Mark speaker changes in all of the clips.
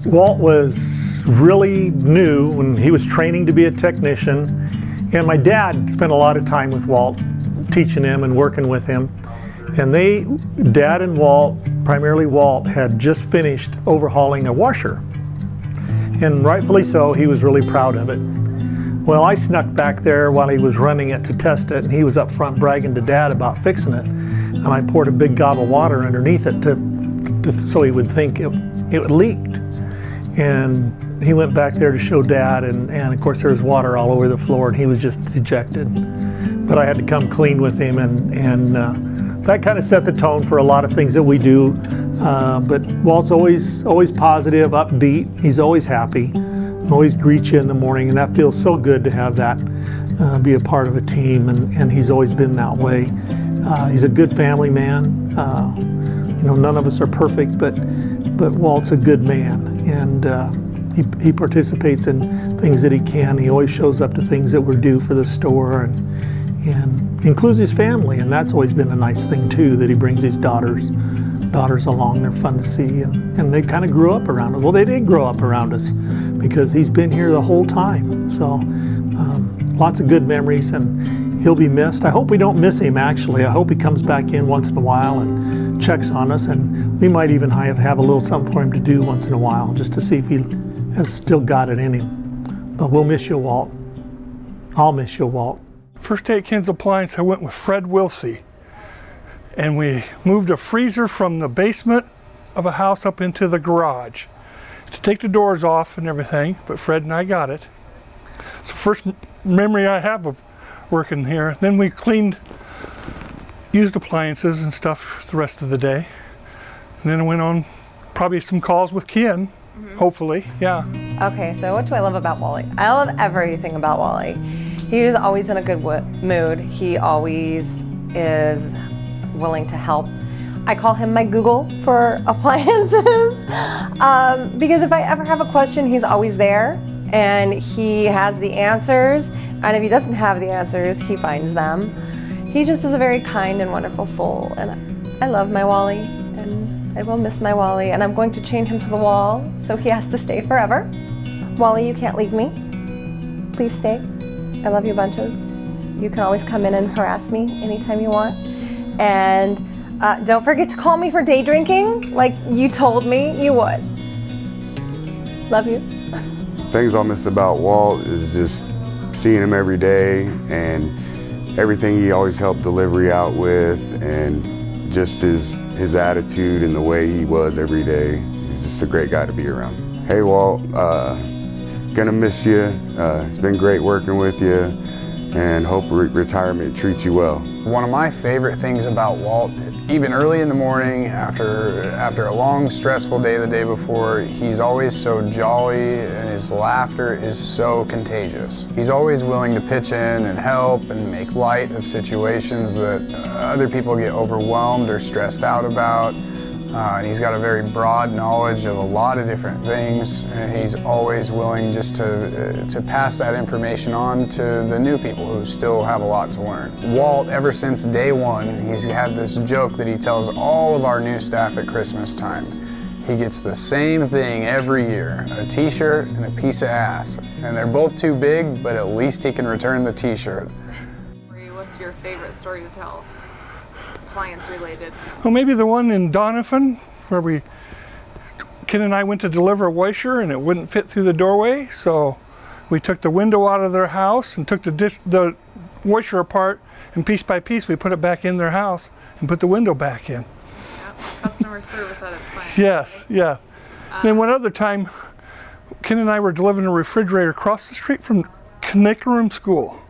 Speaker 1: Walt was really new when he was training to be a technician, and my dad spent a lot of time with Walt, teaching him and working with him. And Dad and Walt, primarily Walt, had just finished overhauling a washer. And rightfully so, he was really proud of it. Well, I snuck back there while he was running it to test it, and he was up front bragging to Dad about fixing it. And I poured a big gob of water underneath it so he would think it leaked. And he went back there to show Dad, and of course there was water all over the floor, and he was just dejected. But I had to come clean with him, and that kind of set the tone for a lot of things that we do. But Walt's always positive, upbeat. He's always happy, always greets you in the morning, and that feels so good to have that be a part of a team, and he's always been that way. He's a good family man. None of us are perfect, but Walt's a good man, and he participates in things that he can. He always shows up to things that we're due for the store, and includes his family, and that's always been a nice thing too, that he brings these daughters along. They're fun to see, and they kind of grew up around us. Well, they did grow up around us because he's been here the whole time. So lots of good memories, and he'll be missed. I hope we don't miss him, actually. I hope he comes back in once in a while and checks on us, and we might even have a little something for him to do once in a while, just to see if he has still got it in him. But we'll miss you, Walt. I'll miss you, Walt.
Speaker 2: First day at Ken's Appliance, I went with Fred Wilsey, and we moved a freezer from the basement of a house up into the garage to take the doors off and everything, but Fred and I got it. It's the first memory I have of working here. Then we cleaned used appliances and stuff the rest of the day, and then I went on probably some calls with Ken, hopefully, yeah.
Speaker 3: Okay, so what do I love about Wally? I love everything about Wally. He's always in a good mood. He always is willing to help. I call him my Google for appliances because if I ever have a question, he's always there, and he has the answers, and if he doesn't have the answers, he finds them. He just is a very kind and wonderful soul, and I love my Wally, and I will miss my Wally, and I'm going to chain him to the wall, so he has to stay forever. Wally, you can't leave me. Please stay. I love you bunches. You can always come in and harass me anytime you want. And don't forget to call me for day drinking, like you told me you would. Love you.
Speaker 4: Things I'll miss about Walt is just seeing him every day, and everything he always helped delivery out with, and just his attitude and the way he was every day. He's just a great guy to be around. Hey Walt, gonna miss you. It's been great working with you, and hope retirement treats you well.
Speaker 5: One of my favorite things about Walt, even early in the morning, after a long, stressful day the day before, he's always so jolly, and his laughter is so contagious. He's always willing to pitch in and help and make light of situations that other people get overwhelmed or stressed out about. And he's got a very broad knowledge of a lot of different things, and he's always willing just to pass that information on to the new people who still have a lot to learn. Walt, ever since day one, he's had this joke that he tells all of our new staff at Christmas time. He gets the same thing every year, a t-shirt and a piece of ass. And they're both too big, but at least he can return the t-shirt.
Speaker 6: What's your favorite story to tell? Appliance related.
Speaker 2: Well, maybe the one in Donovan where Ken and I went to deliver a washer and it wouldn't fit through the doorway, so we took the window out of their house and took the washer apart, and piece by piece we put it back in their house and put the window back in.
Speaker 6: Yeah, customer service at its finest.
Speaker 2: Yes, yeah. Then one other time, Ken and I were delivering a refrigerator across the street from Connecticut School.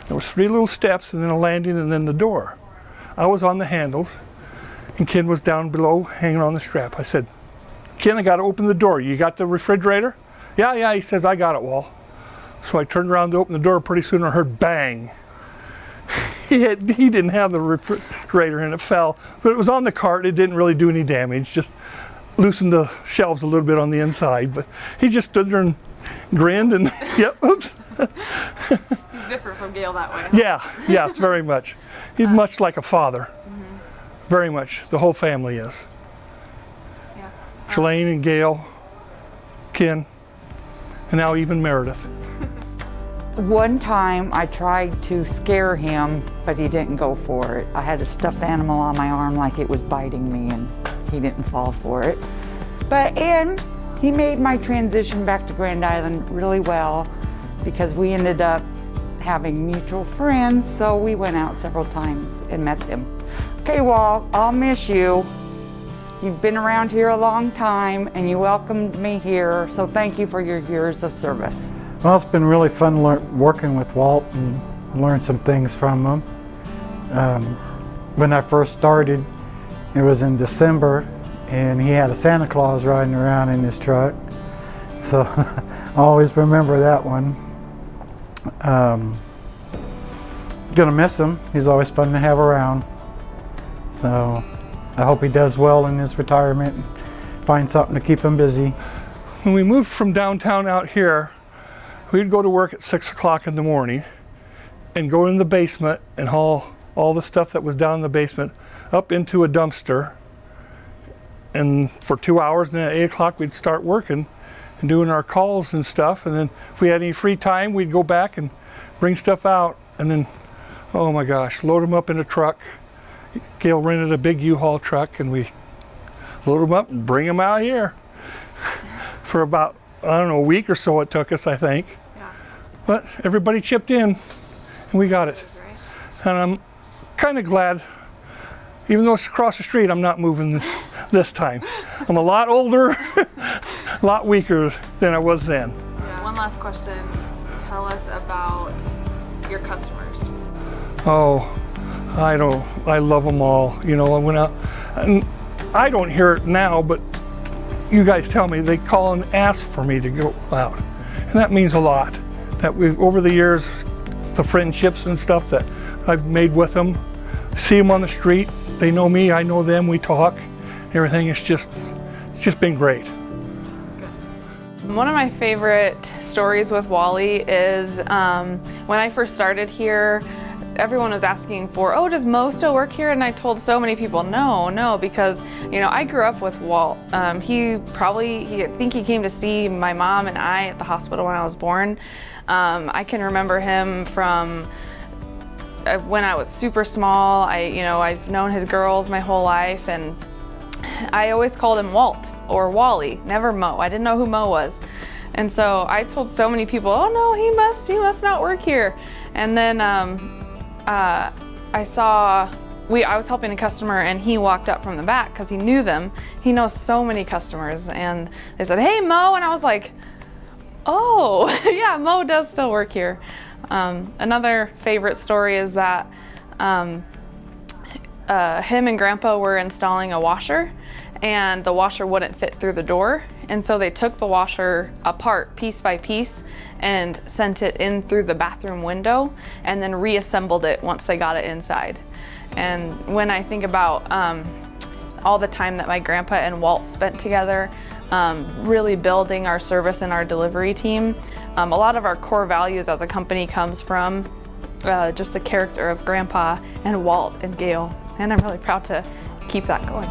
Speaker 2: There was 3 little steps and then a landing and then the door. I was on the handles, and Ken was down below hanging on the strap. I said, Ken, I got to open the door. You got the refrigerator? Yeah, he says, I got it, Walt. So I turned around to open the door. Pretty soon I heard bang. He didn't have the refrigerator and it fell, but it was on the cart. It didn't really do any damage, just loosened the shelves a little bit on the inside. But he just stood there and grinned and, yep, oops.
Speaker 6: He's different from Gail that way. Huh?
Speaker 2: Yeah, it's very much. He's much like a father. Very much. The whole family is.
Speaker 6: Yeah.
Speaker 2: Shalane and Gail, Ken, and now even Meredith.
Speaker 7: One time I tried to scare him, but he didn't go for it. I had a stuffed animal on my arm like it was biting me, and he didn't fall for it. And he made my transition back to Grand Island really well because we ended up having mutual friends, so we went out several times and met them. Okay, Walt, I'll miss you. You've been around here a long time and you welcomed me here, so thank you for your years of service.
Speaker 8: Well, it's been really fun working with Walt and learn some things from him. When I first started, it was in December, and he had a Santa Claus riding around in his truck. So I always remember that one. Gonna miss him. He's always fun to have around. So I hope he does well in his retirement and find something to keep him busy.
Speaker 2: When we moved from downtown out here, we'd go to work at 6 o'clock in the morning and go in the basement and haul all the stuff that was down in the basement up into a dumpster. And for 2 hours, and then at 8 o'clock we'd start working and doing our calls and stuff. And then if we had any free time, we'd go back and bring stuff out. And then, oh my gosh, load them up in a truck. Gail rented a big U-Haul truck, and we load them up and bring them out here. For about, I don't know, a week or so it took us, I think.
Speaker 6: Yeah.
Speaker 2: But everybody chipped in, and we got it.
Speaker 6: That's right.
Speaker 2: And I'm kind of glad, even though it's across the street, I'm not moving this time. I'm a lot older, a lot weaker than I was then.
Speaker 6: Yeah. One last question. Tell us about your customers.
Speaker 2: Oh, I love them all. You know, I went out, and I don't hear it now, but you guys tell me they call and ask for me to go out. And that means a lot. That we've, over the years, the friendships and stuff that I've made with them, see them on the street, they know me, I know them, we talk, everything. It's just been great.
Speaker 6: One of my favorite stories with Wally is when I first started here, everyone was asking for, oh, does Mo still work here? And I told so many people, no, because, you know, I grew up with Walt. I think he came to see my mom and I at the hospital when I was born. I can remember him from when I was super small. I've known his girls my whole life, and I always called him Walt or Wally, never Mo. I didn't know who Mo was. And so I told so many people, oh no, he must not work here. And then I was helping a customer, and he walked up from the back because he knew them. He knows so many customers, and they said, hey Mo, and I was like, oh, yeah, Mo does still work here. Another favorite story is that him and Grandpa were installing a washer, and the washer wouldn't fit through the door. And so they took the washer apart piece by piece and sent it in through the bathroom window, and then reassembled it once they got it inside. And when I think about all the time that my grandpa and Walt spent together, really building our service and our delivery team, a lot of our core values as a company comes from just the character of Grandpa and Walt and Gail. And I'm really proud to keep that going.